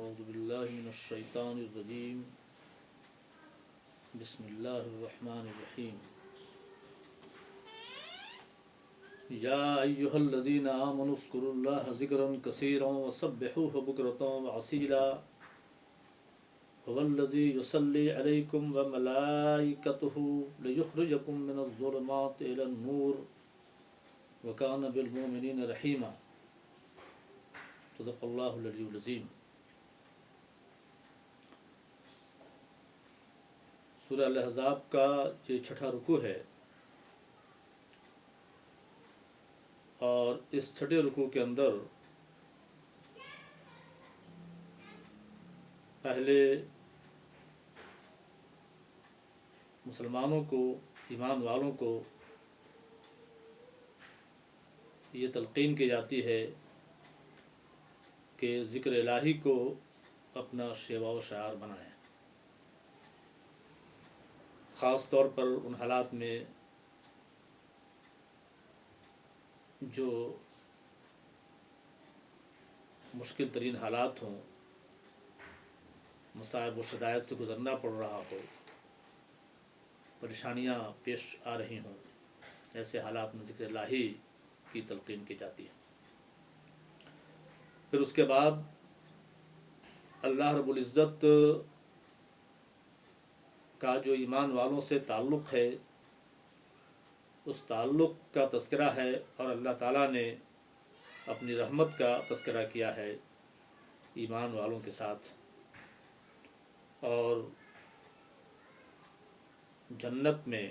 اعوذ باللہ من الشیطان الرجیم بسم اللہ الرحمن الرحیم یا ایہا الذین آمنوا اذکروا اللہ ذکرا کثیرا وسبحوہ بکرۃ وعصیلا هو الذی یصلی علیکم وملائکتہ لیخرجکم من الظلمات الی النور وکان بالمؤمنین رحیما صدق اللہ العلی العظیم۔ سورہ الاحزاب کا یہ چھٹا رکوع ہے، اور اس چھٹے رکوع کے اندر پہلے مسلمانوں کو، ایمان والوں کو یہ تلقین کی جاتی ہے کہ ذکر الہی کو اپنا شیوا و شعار بنائیں، خاص طور پر ان حالات میں جو مشکل ترین حالات ہوں، مصائب و شدائد سے گزرنا پڑ رہا ہو، پریشانیاں پیش آ رہی ہوں، ایسے حالات میں ذکر الہی کی تلقین کی جاتی ہے۔ پھر اس کے بعد اللہ رب العزت کا جو ایمان والوں سے تعلق ہے، اس تعلق کا تذکرہ ہے، اور اللہ تعالیٰ نے اپنی رحمت کا تذکرہ کیا ہے ایمان والوں کے ساتھ، اور جنت میں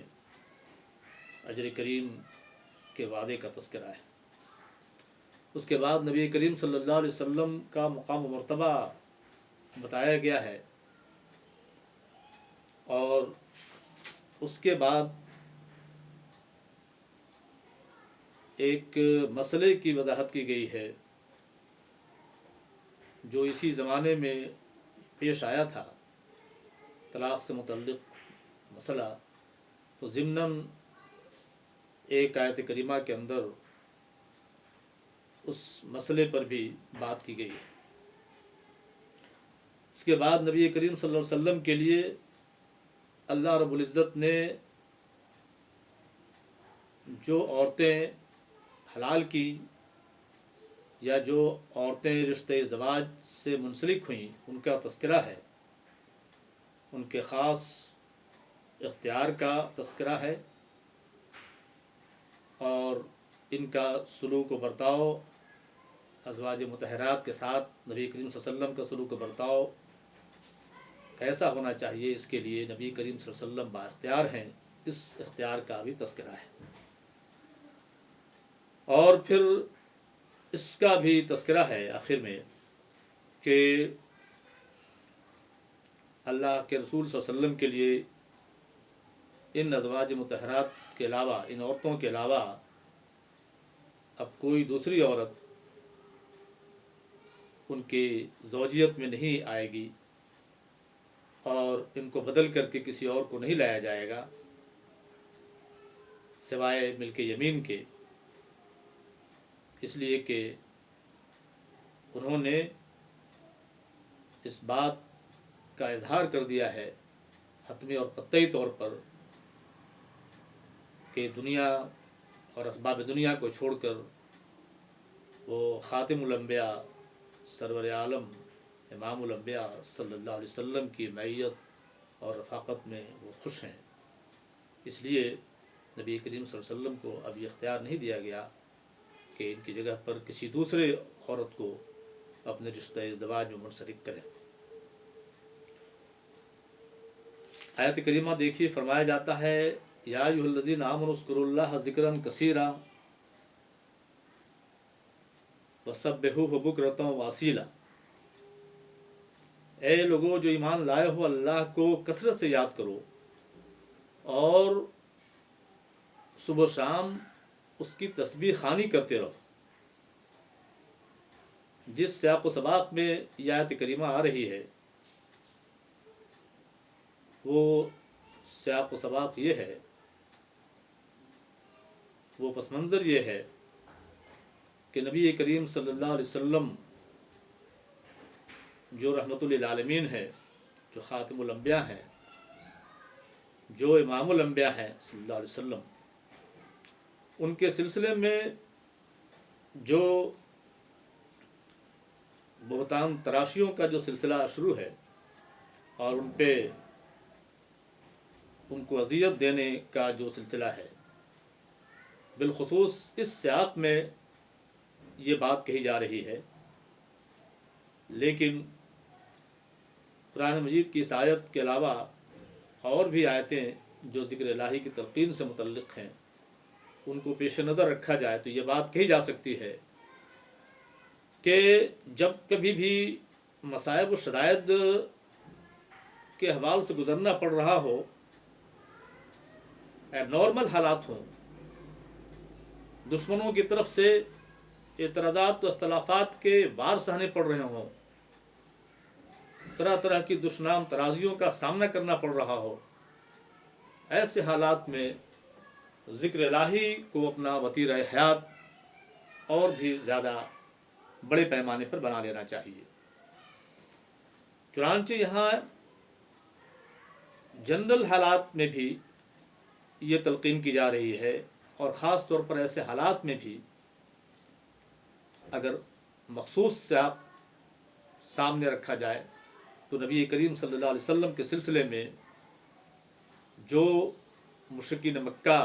اجر کریم کے وعدے کا تذکرہ ہے۔ اس کے بعد نبی کریم صلی اللہ علیہ وسلم کا مقام و مرتبہ بتایا گیا ہے، اور اس کے بعد ایک مسئلے کی وضاحت کی گئی ہے جو اسی زمانے میں پیش آیا تھا، طلاق سے متعلق مسئلہ، تو ضمناً ایک آیت کریمہ کے اندر اس مسئلے پر بھی بات کی گئی ہے۔ اس کے بعد نبی کریم صلی اللہ علیہ وسلم کے لیے اللہ رب العزت نے جو عورتیں حلال کی، یا جو عورتیں رشتہ ازدواج سے منسلک ہوئیں، ان کا تذکرہ ہے، ان کے خاص اختیار کا تذکرہ ہے، اور ان کا سلوک و برتاؤ ازواج مطہرات کے ساتھ نبی کریم صلی اللہ علیہ وسلم کا سلوک و برتاؤ کیسا ہونا چاہیے، اس کے لیے نبی کریم صلی اللہ علیہ وسلم با اختیار ہیں، اس اختیار کا بھی تذکرہ ہے۔ اور پھر اس کا بھی تذکرہ ہے آخر میں کہ اللہ کے رسول صلی اللہ علیہ وسلم کے لیے ان ازواج مطہرات کے علاوہ، ان عورتوں کے علاوہ اب کوئی دوسری عورت ان کی زوجیت میں نہیں آئے گی، اور ان کو بدل کر کے کسی اور کو نہیں لایا جائے گا سوائے ملک یمین کے، اس لیے کہ انہوں نے اس بات کا اظہار کر دیا ہے حتمی اور قطعی طور پر کہ دنیا اور اسباب دنیا کو چھوڑ کر وہ خاتم الانبیاء، سرور عالم، امام الانبیاء صلی اللہ علیہ وسلم کی معیت اور رفاقت میں وہ خوش ہیں۔ اس لیے نبی کریم صلی اللہ علیہ وسلم کو اب یہ اختیار نہیں دیا گیا کہ ان کی جگہ پر کسی دوسرے عورت کو اپنے رشتہ ازدواج میں منسلک کریں۔ آیت کریمہ دیکھیے، فرمایا جاتا ہے یا ایھا الذین آمنوا اذکروا اللہ ذکرا کثیرا وسبحوہ بکرۃ واصیلا، اے لوگو جو ایمان لائے ہو، اللہ کو کثرت سے یاد کرو، اور صبح و شام اس کی تسبیح خوانی کرتے رہو۔ جس سیاق و سباق میں یہ آیت کریمہ آ رہی ہے، وہ سیاق و سباق یہ ہے، وہ پس منظر یہ ہے کہ نبی کریم صلی اللہ علیہ وسلم جو رحمت للعالمین ہے، جو خاتم الانبیاء ہیں، جو امام الانبیاء ہیں صلی اللہ علیہ وسلم، ان کے سلسلے میں جو بہتان تراشیوں کا جو سلسلہ شروع ہے اور ان پہ ان کو اذیت دینے کا جو سلسلہ ہے، بالخصوص اس سیاق میں یہ بات کہی جا رہی ہے، لیکن قرآن مجید کی اس آیت کے علاوہ اور بھی آیتیں جو ذکر الہی کی تلقین سے متعلق ہیں، ان کو پیش نظر رکھا جائے تو یہ بات کہی جا سکتی ہے کہ جب کبھی بھی مصائب و شدائد کے حوال سے گزرنا پڑ رہا ہو، نارمل حالات ہوں، دشمنوں کی طرف سے اعتراضات و اختلافات کے وار سہنے پڑ رہے ہوں، طرح طرح کی دشنام ترازیوں کا سامنا کرنا پڑ رہا ہو، ایسے حالات میں ذکر الہی کو اپنا وتیرہ حیات اور بھی زیادہ بڑے پیمانے پر بنا لینا چاہیے۔ چنانچہ یہاں جنرل حالات میں بھی یہ تلقین کی جا رہی ہے، اور خاص طور پر ایسے حالات میں بھی اگر مخصوص سیاق سامنے رکھا جائے تو نبی کریم صلی اللہ علیہ وسلم کے سلسلے میں جو مشرکین مکہ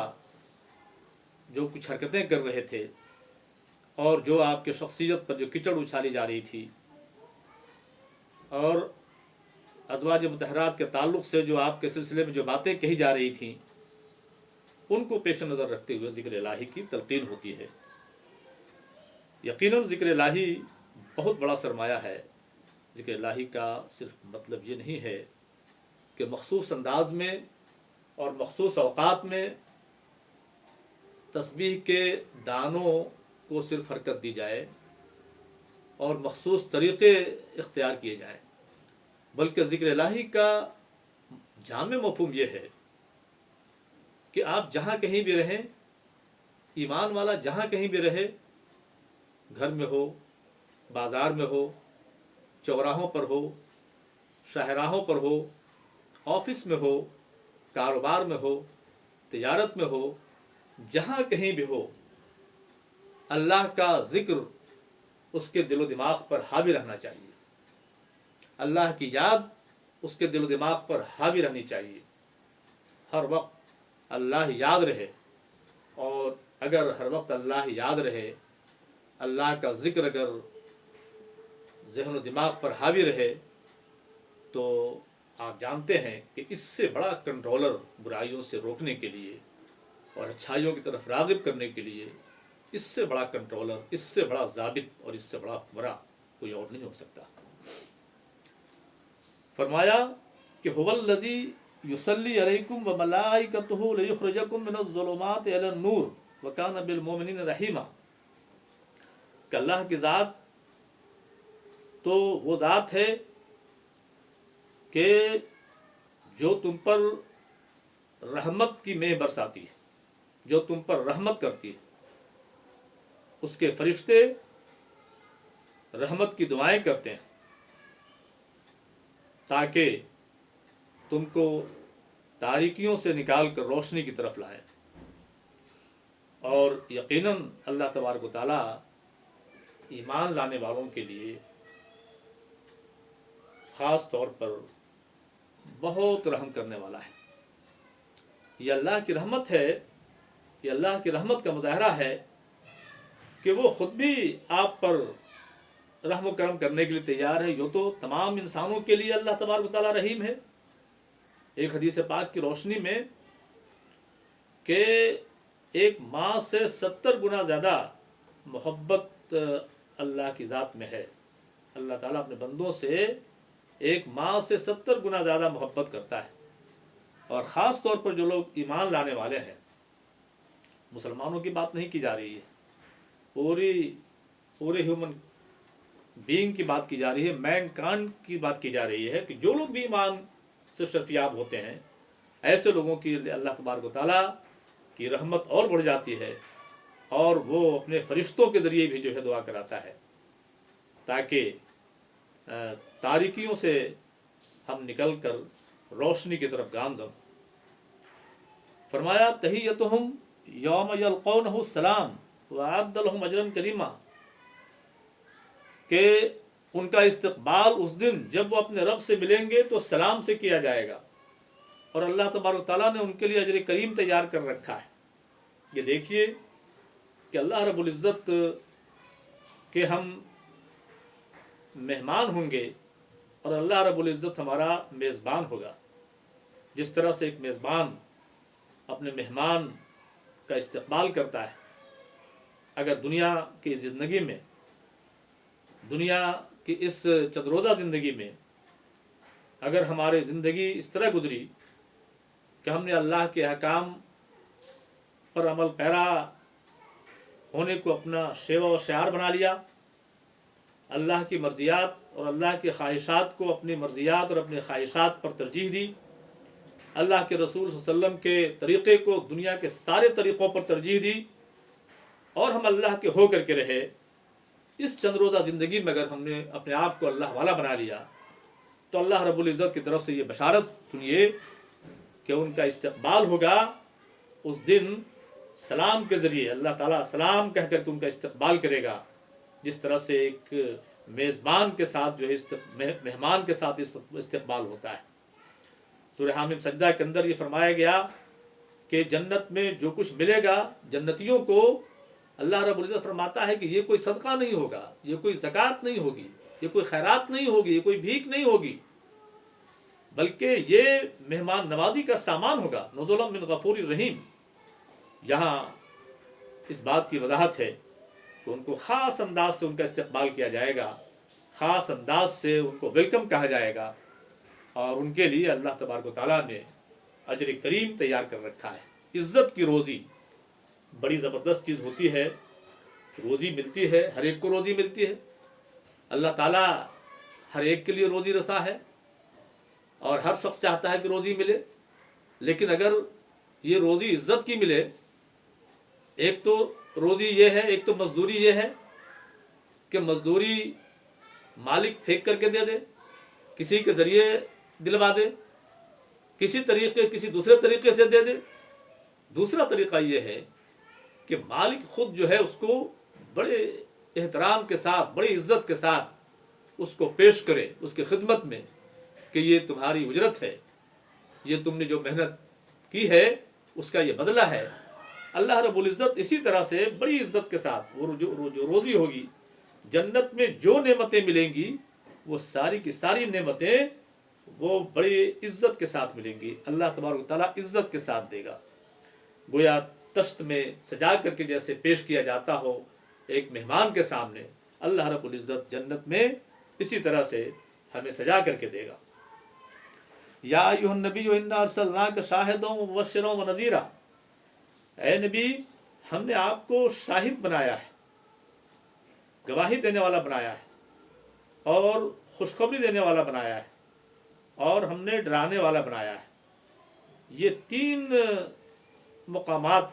جو کچھ حرکتیں کر رہے تھے اور جو آپ کے شخصیت پر جو کچڑ اچھالی جا رہی تھی، اور ازواج مطہرات کے تعلق سے جو آپ کے سلسلے میں جو باتیں کہی جا رہی تھیں، ان کو پیش نظر رکھتے ہوئے ذکر الہی کی تلقین ہوتی ہے۔ یقیناً ذکر الہی بہت بڑا سرمایہ ہے۔ ذکر الہی کا صرف مطلب یہ نہیں ہے کہ مخصوص انداز میں اور مخصوص اوقات میں تسبیح کے دانوں کو صرف حرکت دی جائے اور مخصوص طریقے اختیار کیے جائیں، بلکہ ذکر الہی کا جامع مفہوم یہ ہے کہ آپ جہاں کہیں بھی رہیں، ایمان والا جہاں کہیں بھی رہے، گھر میں ہو، بازار میں ہو، چوراہوں پر ہو، شاہراہوں پر ہو، آفس میں ہو، کاروبار میں ہو، تجارت میں ہو، جہاں کہیں بھی ہو، اللہ کا ذکر اس کے دل و دماغ پر حاوی رہنا چاہیے، اللہ کی یاد اس کے دل و دماغ پر حاوی رہنی چاہیے، ہر وقت اللہ یاد رہے۔ اور اگر ہر وقت اللہ یاد رہے، اللہ کا ذکر اگر ذہن و دماغ پر حاوی رہے، تو آپ جانتے ہیں کہ اس سے بڑا کنٹرولر برائیوں سے روکنے کے لیے اور اچھائیوں کی طرف راغب کرنے کے لیے، اس سے بڑا کنٹرولر، اس سے بڑا ضابط اور اس سے بڑا حکمراں کوئی اور نہیں ہو سکتا۔ فرمایا کہ هو الذی یصلی علیکم وملائکتہ لیخرجکم من الظلمات الی النور وکان بالمؤمنین رحیما، کہ اللہ کی ذات تو وہ ذات ہے کہ جو تم پر رحمت کی مہ برساتی ہے، جو تم پر رحمت کرتی ہے، اس کے فرشتے رحمت کی دعائیں کرتے ہیں تاکہ تم کو تاریکیوں سے نکال کر روشنی کی طرف لائیں۔ اور یقیناً اللہ تبارک و تعالیٰ ایمان لانے والوں کے لیے خاص طور پر بہت رحم کرنے والا ہے۔ یہ اللہ کی رحمت ہے، یہ اللہ کی رحمت کا مظاہرہ ہے کہ وہ خود بھی آپ پر رحم و کرم کرنے کے لیے تیار ہے۔ یہ تو تمام انسانوں کے لیے اللہ تبارک و تعالیٰ رحیم ہے۔ ایک حدیث پاک کی روشنی میں کہ ایک ماں سے 70 گنا زیادہ محبت اللہ کی ذات میں ہے۔ اللہ تعالیٰ اپنے بندوں سے ایک ماں سے 70 گنا زیادہ محبت کرتا ہے۔ اور خاص طور پر جو لوگ ایمان لانے والے ہیں، مسلمانوں کی بات نہیں کی جا رہی ہے، پورے ہیومن بینگ کی بات کی جا رہی ہے، مین کائنڈ کی بات کی جا رہی ہے کہ جو لوگ بھی ایمان سے شرفیاب ہوتے ہیں، ایسے لوگوں کی اللہ تبارک و تعالیٰ کی رحمت اور بڑھ جاتی ہے، اور وہ اپنے فرشتوں کے ذریعے بھی جو ہے دعا کراتا ہے تاکہ تاریکیوں سے ہم نکل کر روشنی کی طرف گامزن. فرمایا تحیتہم یوم یلقونہ السلام وأعد لهم اجرا کریما، کہ ان کا استقبال اس دن جب وہ اپنے رب سے ملیں گے تو سلام سے کیا جائے گا، اور اللہ تبارک تعالیٰ نے ان کے لیے اجر کریم تیار کر رکھا ہے. یہ دیکھیے کہ اللہ رب العزت کے ہم مہمان ہوں گے اور اللہ رب العزت ہمارا میزبان ہوگا. جس طرح سے ایک میزبان اپنے مہمان کا استقبال کرتا ہے، اگر دنیا کی زندگی میں، دنیا کی اس چند روزہ زندگی میں اگر ہماری زندگی اس طرح گزری کہ ہم نے اللہ کے احکام پر عمل پیرا ہونے کو اپنا شیوہ و شعار بنا لیا، اللہ کی مرضیات اور اللہ کی خواہشات کو اپنی مرضیات اور اپنی خواہشات پر ترجیح دی، اللہ کے رسول صلی اللہ علیہ وسلم کے طریقے کو دنیا کے سارے طریقوں پر ترجیح دی، اور ہم اللہ کے ہو کر کے رہے، اس چند روزہ زندگی میں اگر ہم نے اپنے آپ کو اللہ والا بنا لیا تو اللہ رب العزت کی طرف سے یہ بشارت سنیے کہ ان کا استقبال ہوگا اس دن سلام کے ذریعے. اللہ تعالیٰ سلام کہہ کر کے ان کا استقبال کرے گا، جس طرح سے ایک میزبان کے ساتھ جو ہے مہمان کے ساتھ استقبال ہوتا ہے. سورہ حامیم سجدہ کے اندر یہ فرمایا گیا کہ جنت میں جو کچھ ملے گا جنتیوں کو، اللہ رب العزت فرماتا ہے کہ یہ کوئی صدقہ نہیں ہوگا، یہ کوئی زکوٰۃ نہیں ہوگی، یہ کوئی خیرات نہیں ہوگی، یہ کوئی بھیک نہیں ہوگی، بلکہ یہ مہمان نوازی کا سامان ہوگا. نزلا من غفور الرحیم. یہاں اس بات کی وضاحت ہے کہ ان کو خاص انداز سے ان کا استقبال کیا جائے گا، خاص انداز سے ان کو ویلکم کہا جائے گا، اور ان کے لیے اللہ تبارک و تعالیٰ نے اجر کریم تیار کر رکھا ہے. عزت کی روزی بڑی زبردست چیز ہوتی ہے. روزی ملتی ہے، ہر ایک کو روزی ملتی ہے. اللہ تعالیٰ ہر ایک کے لیے روزی رسا ہے اور ہر شخص چاہتا ہے کہ روزی ملے، لیکن اگر یہ روزی عزت کی ملے، ایک تو روزی یہ ہے، ایک تو مزدوری یہ ہے کہ مزدوری مالک پھینک کر کے دے دے، کسی کے ذریعے دلوا دے، کسی دوسرے طریقے سے دے دے. دوسرا طریقہ یہ ہے کہ مالک خود جو ہے اس کو بڑے احترام کے ساتھ، بڑی عزت کے ساتھ اس کو پیش کرے اس کی خدمت میں کہ یہ تمہاری اجرت ہے، یہ تم نے جو محنت کی ہے اس کا یہ بدلہ ہے. اللہ رب العزت اسی طرح سے بڑی عزت کے ساتھ وہ جو روزی ہوگی، جنت میں جو نعمتیں ملیں گی وہ ساری کی ساری نعمتیں وہ بڑی عزت کے ساتھ ملیں گی. اللہ تبارک و تعالیٰ عزت کے ساتھ دے گا، گویا تشت میں سجا کر کے جیسے پیش کیا جاتا ہو ایک مہمان کے سامنے، اللہ رب العزت جنت میں اسی طرح سے ہمیں سجا کر کے دے گا. یا ایھا النبی انا ارسلناک شاہدا ومبشرا ونذیرا، اے نبی ہم نے آپ کو شاہد بنایا ہے، گواہی دینے والا بنایا ہے، اور خوشخبری دینے والا بنایا ہے، اور ہم نے ڈرانے والا بنایا ہے. یہ تین مقامات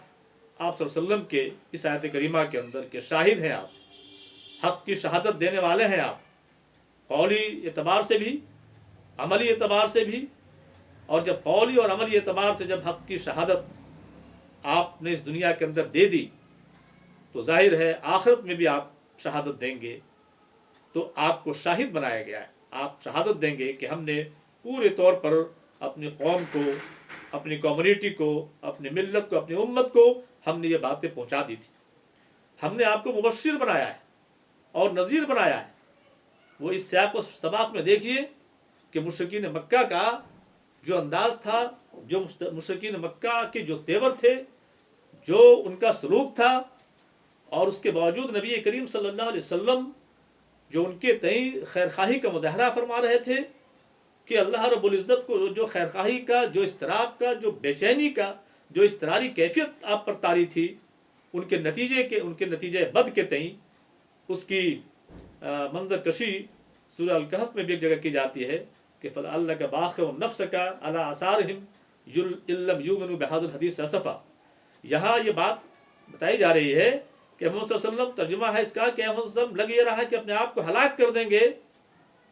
آپ صلی اللہ علیہ وسلم کے اس آیت کریمہ کے اندر کے شاہد ہیں. آپ حق کی شہادت دینے والے ہیں، آپ قولی اعتبار سے بھی، عملی اعتبار سے بھی. اور جب قولی اور عملی اعتبار سے جب حق کی شہادت آپ نے اس دنیا کے اندر دے دی تو ظاہر ہے آخرت میں بھی آپ شہادت دیں گے، تو آپ کو شاہد بنایا گیا ہے. آپ شہادت دیں گے کہ ہم نے پورے طور پر اپنی قوم کو، اپنی کمیونٹی کو، اپنی ملت کو، اپنی امت کو ہم نے یہ باتیں پہنچا دی تھی. ہم نے آپ کو مبشر بنایا ہے اور نذیر بنایا ہے. وہ اس سیاق و سباق میں دیکھیے کہ مشرکین مکہ کا جو انداز تھا، جو مشرکین مکہ کے جو تیور تھے، جو ان کا سلوک تھا، اور اس کے باوجود نبی کریم صلی اللہ علیہ وسلم جو ان کے تئیں خیرخواہی کا مظاہرہ فرما رہے تھے کہ اللہ رب العزت کو جو خیرخواہی کا، جو اضطراب کا، جو بے چینی کا، جو اضطراری کیفیت آپ پر طاری تھی، ان کے نتیجے بد کے تئیں اس کی منظر کشی سورہ الکہف میں بھی ایک جگہ کی جاتی ہے کہ فَلَعَلَّكَ بَاخِعٌ نَفْسَكَ عَلَىٰ آثَارِهِمْ إِن لَّمْ يُؤْمِنُوا بِهَٰذَا الْحَدِيثِ أَسَفًا. یہاں یہ بات بتائی جا رہی ہے کہ محمد صلی اللہ علیہ وسلم، ترجمہ ہے اس کا کہ محمد صلی اللہ علیہ وسلم لگ یہ رہا ہے کہ اپنے آپ کو ہلاک کر دیں گے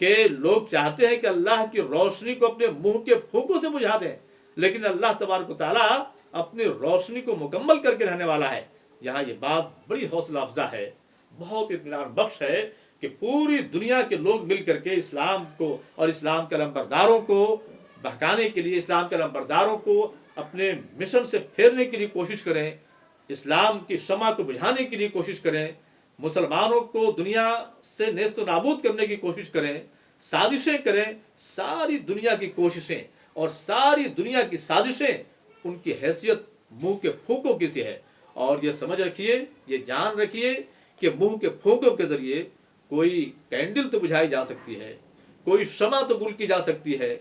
کہ لوگ چاہتے ہیں کہ اللہ کی روشنی کو اپنے منہ کے پھونکوں سے بجھا دیں، لیکن اللہ تبارک و تعالیٰ اپنی روشنی کو مکمل کر کے رہنے والا ہے۔ یہاں یہ بات بڑی حوصلہ افزا ہے، بہت اطمینان بخش ہے کہ پوری دنیا کے لوگ مل کر کے اسلام کو اور اسلام کے علمبرداروں کو بہکانے کے لیے، اسلام کے علمبرداروں کو اپنے مشن سے پھیرنے کے لیے کوشش کریں، اسلام کی شمع کو بجھانے کے لیے کوشش کریں، مسلمانوں کو دنیا سے نیست و نابود کرنے کی کوشش کریں، سازشیں کریں۔ ساری دنیا کی کوششیں اور ساری دنیا کی سازشیں ان کی حیثیت منہ کے پھونکوں کی سی ہے۔ اور یہ سمجھ رکھیے، یہ جان رکھیے کہ منہ کے پھونکوں کے ذریعے کوئی کینڈل تو بجھائی جا سکتی ہے، کوئی شمع تو گل کی جا سکتی ہے،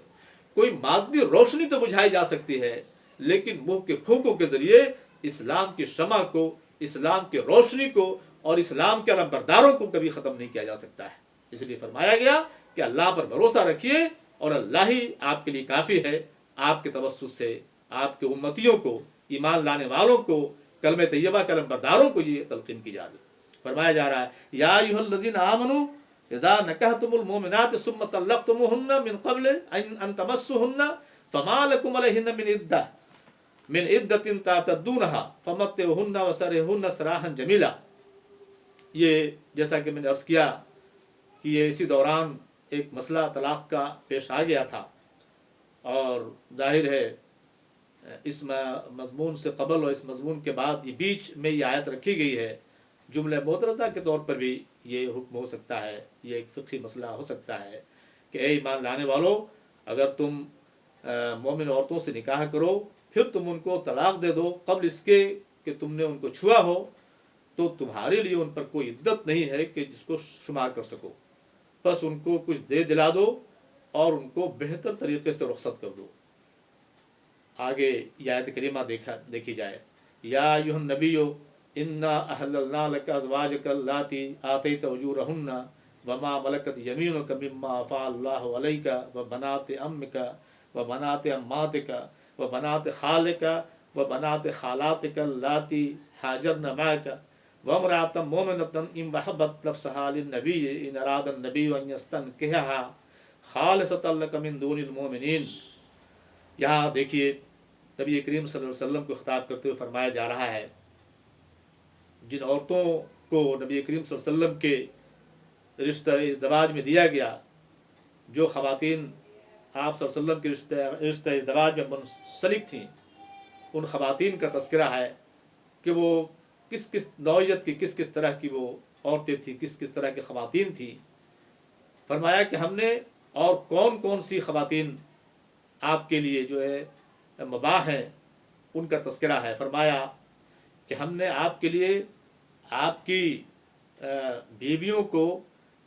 کوئی مادی روشنی تو بجھائی جا سکتی ہے، لیکن منہ کے پھونکوں کے ذریعے اسلام کی شمع کو، اسلام کی روشنی کو اور اسلام کے علمبرداروں کو کبھی ختم نہیں کیا جا سکتا ہے۔ اس لیے فرمایا گیا کہ اللہ پر بھروسہ رکھیے اور اللہ ہی آپ کے لیے کافی ہے۔ آپ کے توسط سے آپ کے امتیوں کو، ایمان لانے والوں کو، کلمہ طیبہ کے علمبرداروں کو یہ تلقین کی جا رہی ہے۔ فرمایا جا رہا ہے یا ایھا الذین آمنوا اذا نکحتم المؤمنات ثم طلقتموهن من قبل ان تمسوهن فما لكم عليهن من عدة تعتدونها فمتعوهن وسرحوهن سراحا جمیلا۔ یہ جیسا کہ میں نے عرض کیا کہ یہ اسی دوران ایک مسئلہ طلاق کا پیش آ گیا تھا، اور ظاہر ہے اس مضمون سے قبل اور اس مضمون کے بعد یہ بیچ میں یہ آیت رکھی گئی ہے، جملہ معترضہ کے طور پر بھی یہ حکم ہو سکتا ہے، یہ ایک فقہی مسئلہ ہو سکتا ہے کہ اے ایمان لانے والو، اگر تم مومن عورتوں سے نکاح کرو پھر تم ان کو طلاق دے دو قبل اس کے کہ تم نے ان کو چھوا ہو، تو تمہارے لیے ان پر کوئی عدت نہیں ہے کہ جس کو شمار کر سکو، بس ان کو کچھ دے دلا دو اور ان کو بہتر طریقے سے رخصت کر دو۔ آگے یہ آیت کریمہ دیکھی جائے، یا ایھا النبی انا احللنا لک ازواجک اللاتی آتیت اجورہن وما ملکت یمینک مما افاء اللہ علیک وبنات عمک وبنات عماتک وبنات خالک وبنات خالاتک اللاتی حاجرن معک وامرأة مؤمنة ان وهبت نفسها للنبی ان اراد النبی ان یستنکحها خالصۃ لک من دون المؤمنین۔ یہاں دیکھیے نبی کریم صلی اللہ علیہ وسلم کو خطاب کرتے ہوئے فرمایا جا رہا ہے، جن عورتوں کو نبی کریم صلی اللہ علیہ وسلم کے رشتہ ازدواج میں دیا گیا، جو خواتین آپ صلی اللہ علیہ وسلم کے رشتہ ازدواج میں منسلک تھیں، ان خواتین کا تذکرہ ہے کہ وہ کس کس نوعیت کی، کس کس طرح کی وہ عورتیں تھیں، کس کس طرح کی خواتین تھیں۔ فرمایا کہ ہم نے اور کون کون سی خواتین آپ کے لیے جو ہے مباح ہیں ان کا تذکرہ ہے۔ فرمایا کہ ہم نے آپ کے لیے آپ کی بیویوں کو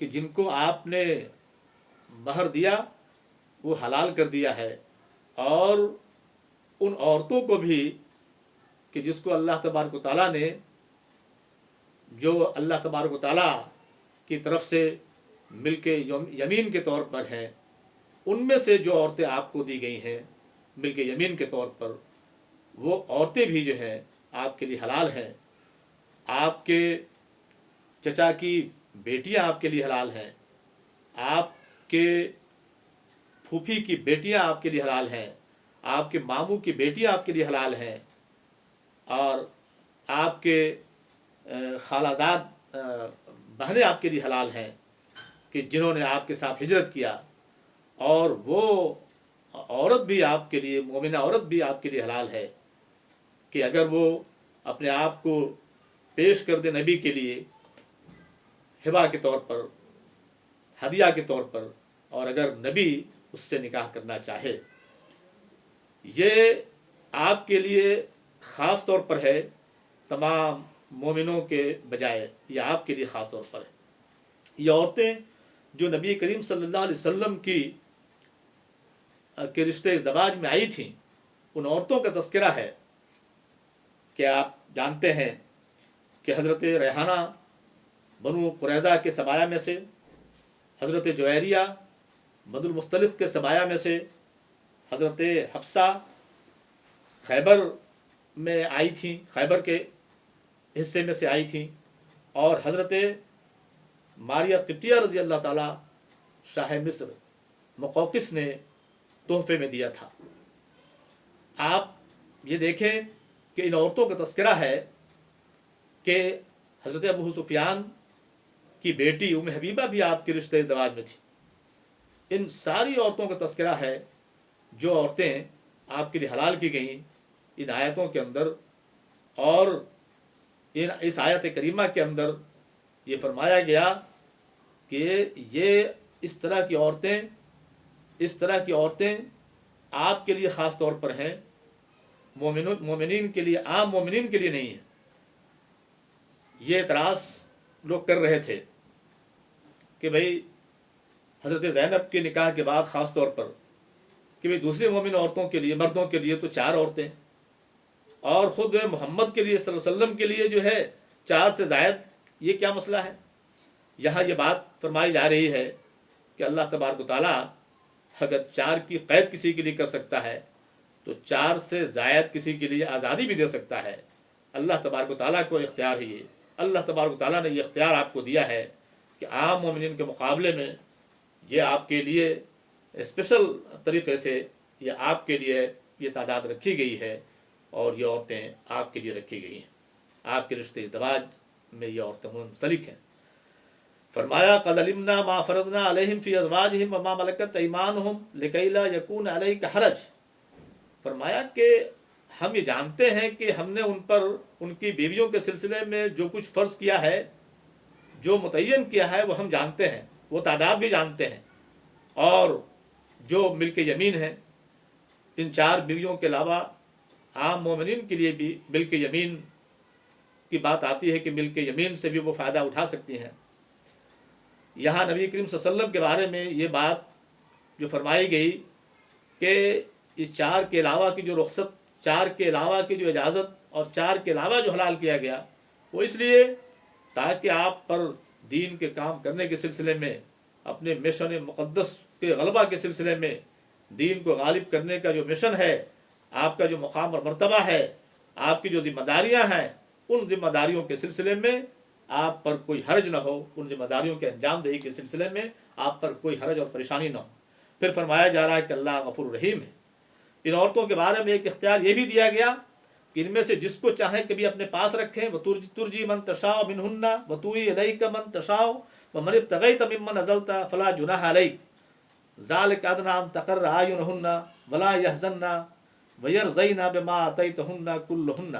کہ جن کو آپ نے مہر دیا وہ حلال کر دیا ہے، اور ان عورتوں کو بھی کہ جس کو اللہ تبارک و تعالیٰ نے، جو اللہ تبارک و تعالیٰ کی طرف سے ملک یمین کے طور پر ہیں، ان میں سے جو عورتیں آپ کو دی گئی ہیں ملک یمین کے طور پر، وہ عورتیں بھی جو ہیں آپ کے لیے حلال ہیں۔ آپ کے چچا کی بیٹیاں آپ کے لیے حلال ہیں، آپ کے پھوپھی کی بیٹیاں آپ کے لیے حلال ہیں، آپ کے ماموں کی بیٹیاں آپ کے لیے حلال ہیں، اور آپ کے خالہ زاد بہنیں آپ کے لیے حلال ہیں کہ جنہوں نے آپ کے ساتھ ہجرت کیا، اور وہ عورت بھی آپ کے لیے، مومنہ عورت بھی آپ کے لیے حلال ہے کہ اگر وہ اپنے آپ کو پیش کر دے نبی کے لیے ہبہ کے طور پر، ہدیہ کے طور پر، اور اگر نبی اس سے نکاح کرنا چاہے۔ یہ آپ کے لیے خاص طور پر ہے، تمام مومنوں کے بجائے یہ آپ کے لیے خاص طور پر ہے۔ یہ عورتیں جو نبی کریم صلی اللہ علیہ وسلم کے رشتے ازدواج میں آئی تھیں، ان عورتوں کا تذکرہ ہے کہ آپ جانتے ہیں کہ حضرت ریحانہ بنو قریظہ کے سبایا میں سے، حضرت جویریہ بنو المصطلق کے سبایا میں سے، حضرت حفصہ خیبر میں آئی تھیں، خیبر کے حصے میں سے آئی تھیں، اور حضرت ماریہ قبطیہ رضی اللہ تعالیٰ شاہ مصر مقوقس نے تحفے میں دیا تھا۔ آپ یہ دیکھیں کہ ان عورتوں کا تذکرہ ہے کہ حضرت ابو سفیان کی بیٹی ام حبیبہ بھی آپ کے رشتے ازدواج میں تھی۔ ان ساری عورتوں کا تذکرہ ہے جو عورتیں آپ کے لیے حلال کی گئیں ان آیتوں کے اندر، اور اس آیت کریمہ کے اندر یہ فرمایا گیا کہ یہ اس طرح کی عورتیں آپ کے لیے خاص طور پر ہیں، مومنین کے لیے، عام مومنین کے لیے نہیں ہیں۔ یہ اعتراض لوگ کر رہے تھے کہ بھئی حضرت زینب کے نکاح کے بعد خاص طور پر کہ بھئی دوسری مومن عورتوں کے لیے، مردوں کے لیے تو 4 عورتیں، اور خود محمد کے لیے صلی اللہ علیہ وسلم کے لیے جو ہے 4 سے زائد، یہ کیا مسئلہ ہے؟ یہاں یہ بات فرمائی جا رہی ہے کہ اللہ تبارک و تعالیٰ اگر 4 کی قید کسی کے لیے کر سکتا ہے تو 4 سے زائد کسی کے لیے آزادی بھی دے سکتا ہے۔ اللہ تبارک و تعالیٰ کو اختیار ہے یہ، اللہ تبارک و تعالیٰ نے یہ اختیار آپ کو دیا ہے کہ عام مومنین کے مقابلے میں یہ آپ کے لیے اسپیشل طریقے سے یہ آپ کے لیے یہ تعداد رکھی گئی ہے، اور یہ عورتیں آپ کے لیے رکھی گئی ہیں، آپ کے رشتے ازدواج میں یہ عورتیں منسلک ہیں۔ فرمایا قد علمنا ما فرضنا علیہم فی ازواجہم وما ملکت ایمانہم لکی لا یکون علیک حرج۔ فرمایا کہ ہم یہ جانتے ہیں کہ ہم نے ان پر ان کی بیویوں کے سلسلے میں جو کچھ فرض کیا ہے، جو متعین کیا ہے، وہ ہم جانتے ہیں، وہ تعداد بھی جانتے ہیں، اور جو ملک یمین ہے ان 4 بیویوں کے علاوہ عام مومنین کے لیے بھی ملک یمین کی بات آتی ہے کہ ملک یمین سے بھی وہ فائدہ اٹھا سکتی ہیں۔ یہاں نبی کریم صلی اللہ علیہ وسلم کے بارے میں یہ بات جو فرمائی گئی کہ یہ 4 کے علاوہ کی جو رخصت، 4 کے علاوہ کی جو اجازت، اور 4 کے علاوہ جو حلال کیا گیا، وہ اس لیے تاکہ آپ پر دین کے کام کرنے کے سلسلے میں، اپنے مشن مقدس کے غلبہ کے سلسلے میں، دین کو غالب کرنے کا جو مشن ہے، آپ کا جو مقام اور مرتبہ ہے، آپ کی جو ذمہ داریاں ہیں، ان ذمہ داریوں کے سلسلے میں آپ پر کوئی حرج نہ ہو، ان ذمہ داریوں کے انجام دہی کے سلسلے میں آپ پر کوئی حرج اور پریشانی نہ ہو۔ پھر فرمایا جا رہا ہے کہ اللہ غفور رحیم ہے۔ ان عورتوں کے بارے میں ایک اختیار یہ بھی دیا گیا کہ ان میں سے جس کو چاہیں کبھی اپنے پاس رکھیں، وَتُرْجِي مَن تَشَاءُ مِنْهُنَّ وَتُؤْوِي إِلَيْكَ مَن تَشَاءُ وَمَنِ ابْتَغَيْتَ مِمَّنْ عَزَلْتَ فَلَا جُنَاحَ عَلَيْكَ ذَلِكَ أَدْنَىٰ أَن تَقَرَّ أَعْيُنُهُنَّ وَلَا يَحْزَنَّ وَيَرْضَيْنَ بِمَا آتَيْتُهُنَّ كُلُّهُنَّ۔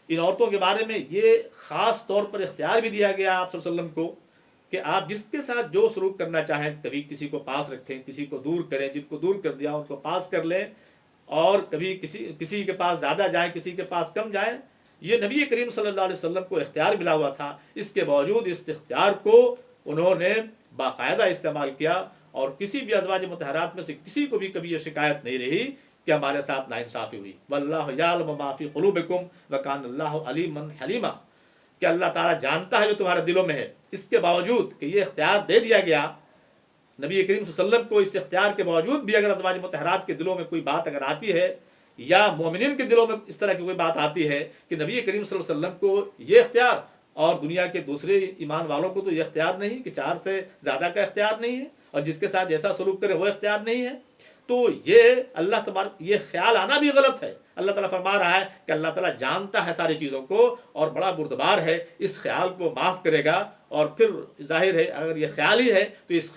ان عورتوں کے بارے میں یہ خاص طور پر اختیار بھی دیا گیا آپ صلی اللہ علیہ وسلم کو کہ آپ جس کے ساتھ جو سلوک کرنا چاہیں، کبھی کسی کو پاس رکھیں، کسی کو دور کریں، جن کو دور کر دیا ان کو پاس کر لیں، اور کبھی کسی کے پاس زیادہ جائیں، کسی کے پاس کم جائیں۔ یہ نبی کریم صلی اللہ علیہ وسلم کو اختیار ملا ہوا تھا، اس کے باوجود اس اختیار کو انہوں نے باقاعدہ استعمال کیا، اور کسی بھی ازواج مطہرات میں سے کسی کو بھی کبھی یہ شکایت نہیں رہی کہ ہمارے ساتھ ناانصافی ہوئی۔ واللہ یعلم ما فی قلوبکم وکان اللہ علیما حلیما، کہ اللہ تعالیٰ جانتا ہے جو تمہارے دلوں میں ہے۔ اس کے باوجود کہ یہ اختیار دے دیا گیا نبی کریم صلی اللہ علیہ وسلم کو، اس اختیار کے باوجود بھی اگر ازواج مطہرات کے دلوں میں کوئی بات اگر آتی ہے، یا مومنین کے دلوں میں اس طرح کی کوئی بات آتی ہے کہ نبی کریم صلی اللہ علیہ وسلم کو یہ اختیار، اور دنیا کے دوسرے ایمان والوں کو تو یہ اختیار نہیں کہ 4 سے زیادہ کا اختیار نہیں ہے، اور جس کے ساتھ جیسا سلوک کرے وہ اختیار نہیں ہے، تو یہ اللہ تبارک، یہ خیال آنا بھی غلط ہے۔ اللہ تعالیٰ فرما رہا ہے کہ اللہ تعالیٰ جانتا ہے ساری چیزوں کو، اور بڑا بردبار ہے، اس خیال کو معاف کرے گا۔ اور پھر ظاہر ہے اگر یہ خیال ہی ہے تو اس